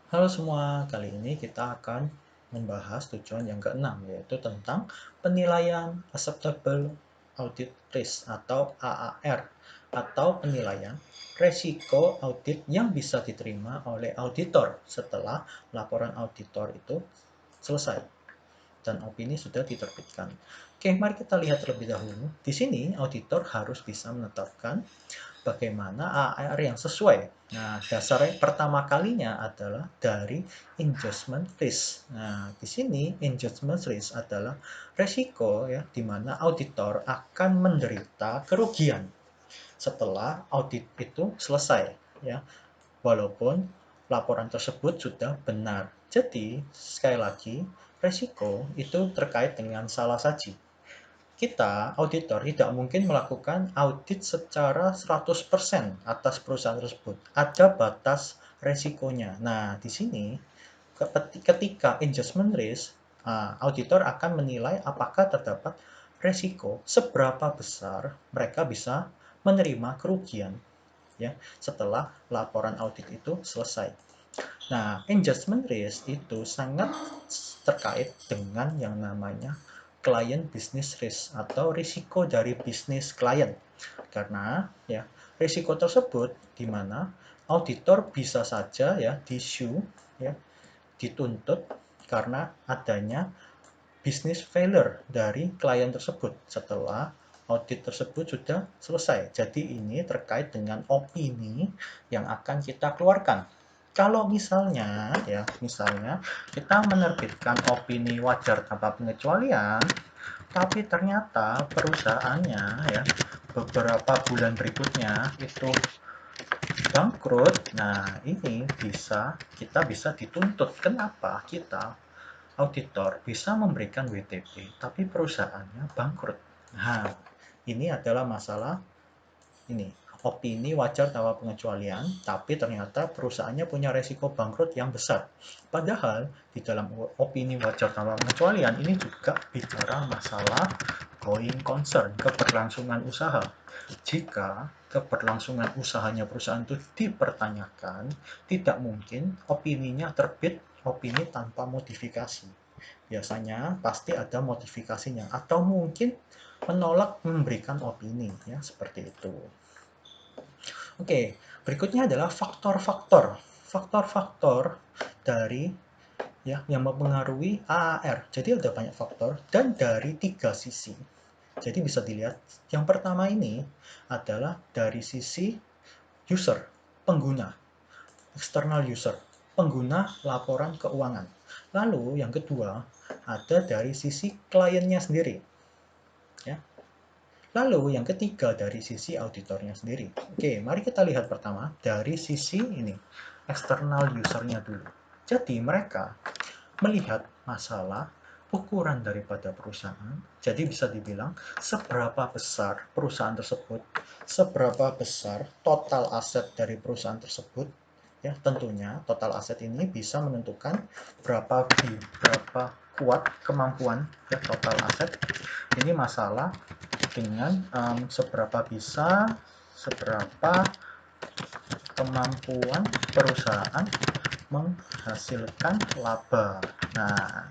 Halo semua, kali ini kita akan membahas tujuan yang keenam, yaitu tentang penilaian acceptable audit risk atau AAR, atau penilaian resiko audit yang bisa diterima oleh auditor setelah laporan auditor itu selesai dan opini sudah diterbitkan. Oke, mari kita lihat terlebih dahulu. Di sini auditor harus bisa menetapkan bagaimana AR yang sesuai. Nah, dasarnya pertama kalinya adalah dari adjustment risk. Nah, di sini adjustment risk adalah resiko ya di mana auditor akan menderita kerugian setelah audit itu selesai ya. Walaupun laporan tersebut sudah benar. Jadi, sekali lagi, resiko itu terkait dengan salah saji. Kita, auditor, tidak mungkin melakukan audit secara 100% atas perusahaan tersebut. Ada batas resikonya. Nah, di sini ketika adjustment risk, auditor akan menilai apakah terdapat resiko seberapa besar mereka bisa menerima kerugian ya setelah laporan audit itu selesai. Nah, adjustment risk itu sangat terkait dengan yang namanya client business risk atau risiko dari bisnis klien. Karena ya, risiko tersebut di mana auditor bisa saja ya ya, dituntut karena adanya business failure dari klien tersebut setelah audit tersebut sudah selesai. Jadi ini terkait dengan opini yang akan kita keluarkan. Kalau misalnya kita menerbitkan opini wajar tanpa pengecualian, tapi ternyata perusahaannya ya beberapa bulan berikutnya itu bangkrut. Nah, ini kita bisa dituntut. Kenapa kita auditor bisa memberikan WTP, tapi perusahaannya bangkrut. Nah, ini adalah masalah ini. Opini wajar tanpa pengecualian, tapi ternyata perusahaannya punya resiko bangkrut yang besar. Padahal di dalam opini wajar tanpa pengecualian ini juga bicara masalah going concern, keberlangsungan usaha. Jika keberlangsungan usahanya perusahaan itu dipertanyakan, tidak mungkin opininya terbit opini tanpa modifikasi. Biasanya pasti ada modifikasinya atau mungkin menolak memberikan opini ya seperti itu. Oke, berikutnya adalah faktor-faktor. Faktor-faktor dari ya yang mempengaruhi AAR. Jadi ada banyak faktor dan dari tiga sisi. Jadi bisa dilihat yang pertama ini adalah dari sisi user, pengguna, external user, pengguna laporan keuangan. Lalu yang kedua ada dari sisi kliennya sendiri. Ya. Lalu yang ketiga dari sisi auditornya sendiri. Oke, mari kita lihat pertama dari sisi ini, external usernya dulu. Jadi mereka melihat masalah ukuran daripada perusahaan. Jadi bisa dibilang seberapa besar perusahaan tersebut, seberapa besar total aset dari perusahaan tersebut. Ya, tentunya total aset ini bisa menentukan berapa kuat kemampuan ya total aset. Ini masalah dengan seberapa kemampuan perusahaan menghasilkan laba. Nah,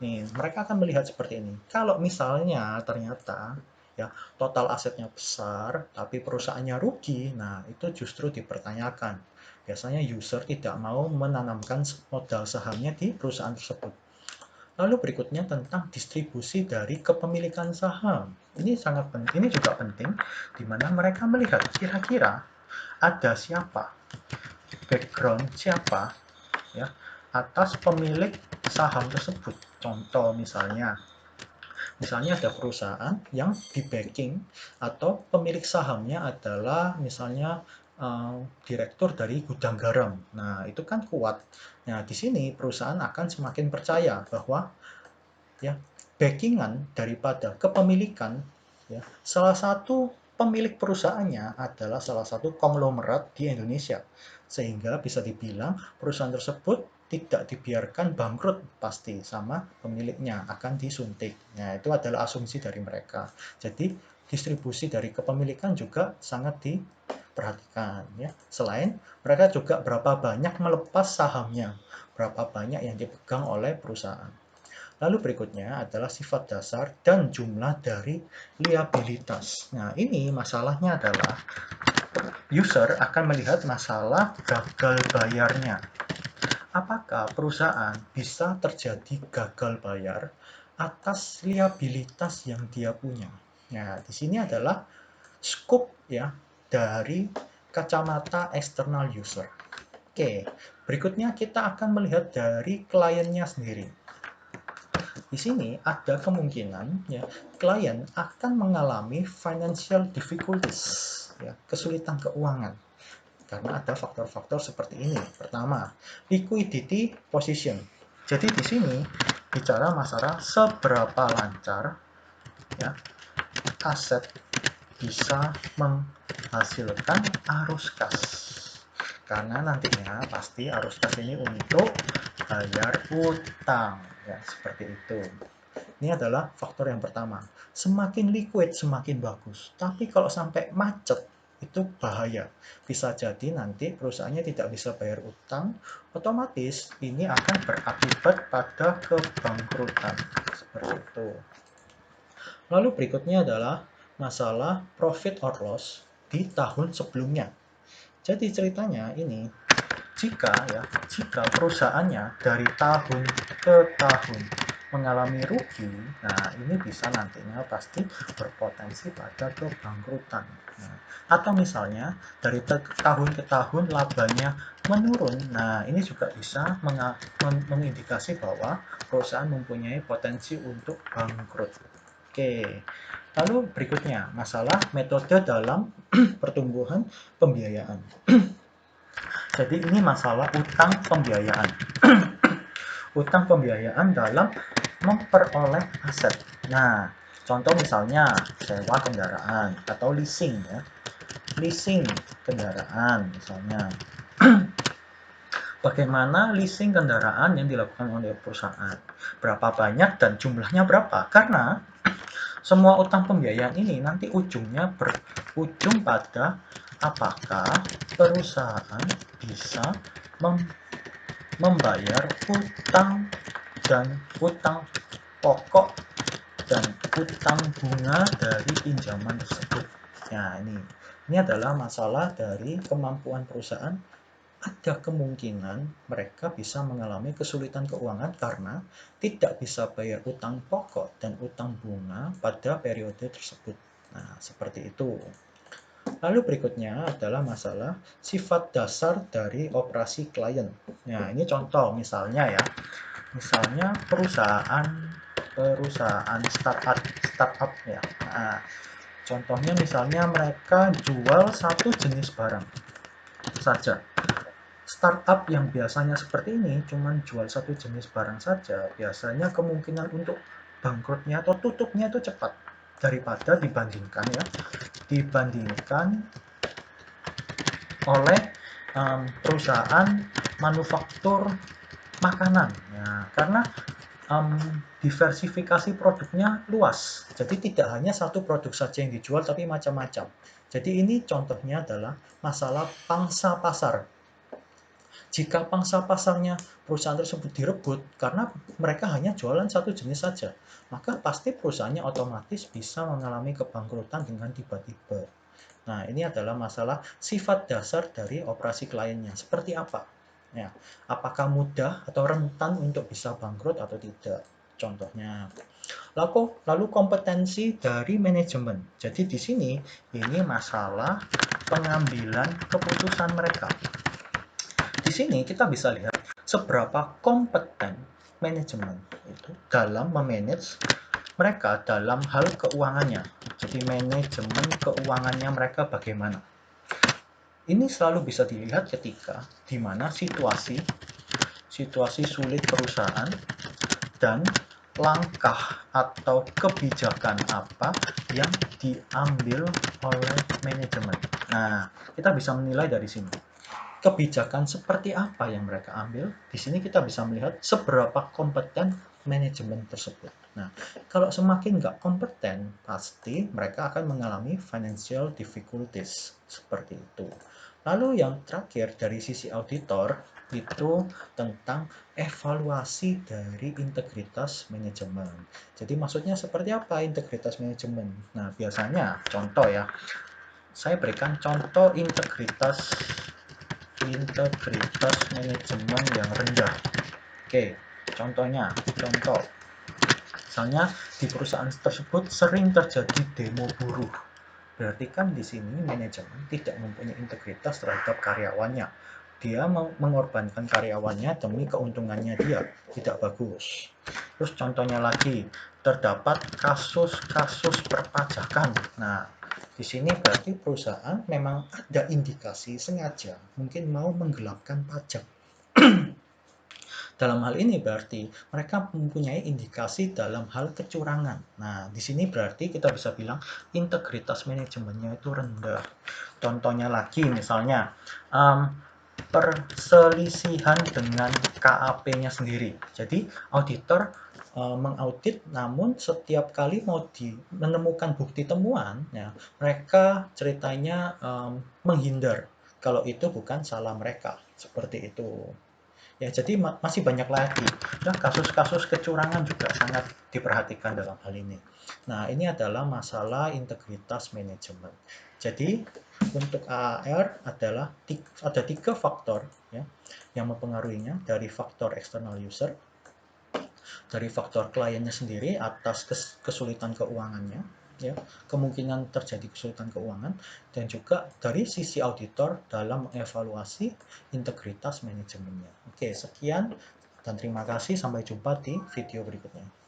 nih mereka akan melihat seperti ini. Kalau misalnya ternyata ya total asetnya besar tapi perusahaannya rugi, nah itu justru dipertanyakan. Biasanya user tidak mau menanamkan modal sahamnya di perusahaan tersebut. Lalu berikutnya tentang distribusi dari kepemilikan saham. Ini sangat penting, ini juga penting di mana mereka melihat kira-kira ada siapa, background siapa ya atas pemilik saham tersebut. Contoh misalnya ada perusahaan yang di backing atau pemilik sahamnya adalah misalnya direktur dari gudang garam. Nah, itu kan kuat. Nah, di sini perusahaan akan semakin percaya bahwa ya backingan daripada kepemilikan ya salah satu pemilik perusahaannya adalah salah satu konglomerat di Indonesia sehingga bisa dibilang perusahaan tersebut tidak dibiarkan bangkrut pasti sama pemiliknya akan disuntik. Nah, itu adalah asumsi dari mereka. Jadi distribusi dari kepemilikan juga sangat perhatikan ya. Selain mereka juga berapa banyak melepas sahamnya, berapa banyak yang dipegang oleh perusahaan. Lalu berikutnya adalah sifat dasar dan jumlah dari liabilitas. Nah, ini masalahnya adalah user akan melihat masalah gagal bayarnya. Apakah perusahaan bisa terjadi gagal bayar atas liabilitas yang dia punya? Nah, di sini adalah scope ya dari kacamata external user. Oke, berikutnya kita akan melihat dari kliennya sendiri. Di sini ada kemungkinan ya klien akan mengalami financial difficulties ya, kesulitan keuangan karena ada faktor-faktor seperti ini. Pertama, liquidity position. Jadi di sini bicara masalah seberapa lancar ya aset bisa menghasilkan arus kas. Karena nantinya pasti arus kas ini untuk bayar utang ya, seperti itu. Ini adalah faktor yang pertama. Semakin liquid semakin bagus. Tapi kalau sampai macet itu bahaya. Bisa jadi nanti perusahaannya tidak bisa bayar utang, otomatis ini akan berakibat pada kebangkrutan. Seperti itu. Lalu berikutnya adalah masalah profit or loss di tahun sebelumnya. Jadi ceritanya ini, jika perusahaannya dari tahun ke tahun mengalami rugi, nah ini bisa nantinya pasti berpotensi pada kebangkrutan. Nah, atau misalnya dari tahun ke tahun labanya menurun, nah ini juga bisa mengindikasi bahwa perusahaan mempunyai potensi untuk bangkrut. Oke, lalu berikutnya masalah metode dalam pertumbuhan pembiayaan. Jadi ini masalah utang pembiayaan. Utang pembiayaan dalam memperoleh aset. Nah, contoh misalnya sewa kendaraan atau leasing ya. Leasing kendaraan misalnya. Bagaimana leasing kendaraan yang dilakukan oleh perusahaan? Berapa banyak dan jumlahnya berapa? Karena semua utang pembiayaan ini nanti ujungnya berujung pada apakah perusahaan bisa membayar utang dan utang pokok dan utang bunga dari pinjaman tersebut. Nah, ini adalah masalah dari kemampuan perusahaan. Ada kemungkinan mereka bisa mengalami kesulitan keuangan karena tidak bisa bayar utang pokok dan utang bunga pada periode tersebut. Nah, seperti itu. Lalu berikutnya adalah masalah sifat dasar dari operasi klien. Nah, ini contoh misalnya ya. Misalnya perusahaan startup ya. Nah, contohnya misalnya mereka jual satu jenis barang saja. Startup yang biasanya seperti ini cuma jual satu jenis barang saja, biasanya kemungkinan untuk bangkrutnya atau tutupnya itu cepat daripada dibandingkan oleh perusahaan manufaktur makanan ya, karena diversifikasi produknya luas, jadi tidak hanya satu produk saja yang dijual tapi macam-macam. Jadi ini contohnya adalah masalah pangsa pasar. Jika pangsa pasarnya perusahaan tersebut direbut karena mereka hanya jualan satu jenis saja, maka pasti perusahaannya otomatis bisa mengalami kebangkrutan dengan tiba-tiba. Nah, ini adalah masalah sifat dasar dari operasi kliennya. Seperti apa? Ya, apakah mudah atau rentan untuk bisa bangkrut atau tidak? Contohnya. Lalu kompetensi dari manajemen. Jadi di sini ini masalah pengambilan keputusan mereka. Di sini kita bisa lihat seberapa kompeten manajemen itu dalam memanage mereka dalam hal keuangannya. Jadi manajemen keuangannya mereka bagaimana. Ini selalu bisa dilihat ketika di mana situasi sulit perusahaan dan langkah atau kebijakan apa yang diambil oleh manajemen. Nah, kita bisa menilai dari sini. kebijakan seperti apa yang mereka ambil. Di sini kita bisa melihat seberapa kompeten manajemen tersebut. Nah, kalau semakin nggak kompeten, pasti mereka akan mengalami financial difficulties seperti itu. Lalu yang terakhir dari sisi auditor itu tentang evaluasi dari integritas manajemen. Jadi maksudnya seperti apa integritas manajemen? Nah, biasanya contoh ya, saya berikan contoh integritas manajemen yang rendah. Oke, contoh misalnya di perusahaan tersebut sering terjadi demo buruh. Berarti kan di sini manajemen tidak mempunyai integritas terhadap karyawannya. Dia mengorbankan karyawannya demi keuntungannya dia, tidak bagus. Terus contohnya lagi, terdapat kasus-kasus perpajakan. Nah, di sini berarti perusahaan memang ada indikasi sengaja mungkin mau menggelapkan pajak. Dalam hal ini berarti mereka mempunyai indikasi dalam hal kecurangan. Nah, di sini berarti kita bisa bilang integritas manajemennya itu rendah. Contohnya lagi misalnya perselisihan dengan KAP-nya sendiri. Jadi auditor mengaudit, namun setiap kali mau menemukan bukti temuan, ya, mereka ceritanya menghindar kalau itu bukan salah mereka, seperti itu. Ya, jadi masih banyak lagi. Nah, kasus-kasus kecurangan juga sangat diperhatikan dalam hal ini. Nah, ini adalah masalah integritas manajemen. Jadi, untuk AAR adalah ada 3 faktor ya, yang mempengaruhinya, dari faktor external user, dari faktor kliennya sendiri atas kesulitan keuangannya, ya, kemungkinan terjadi kesulitan keuangan, dan juga dari sisi auditor dalam mengevaluasi integritas manajemennya. Oke, sekian dan terima kasih. Sampai jumpa di video berikutnya.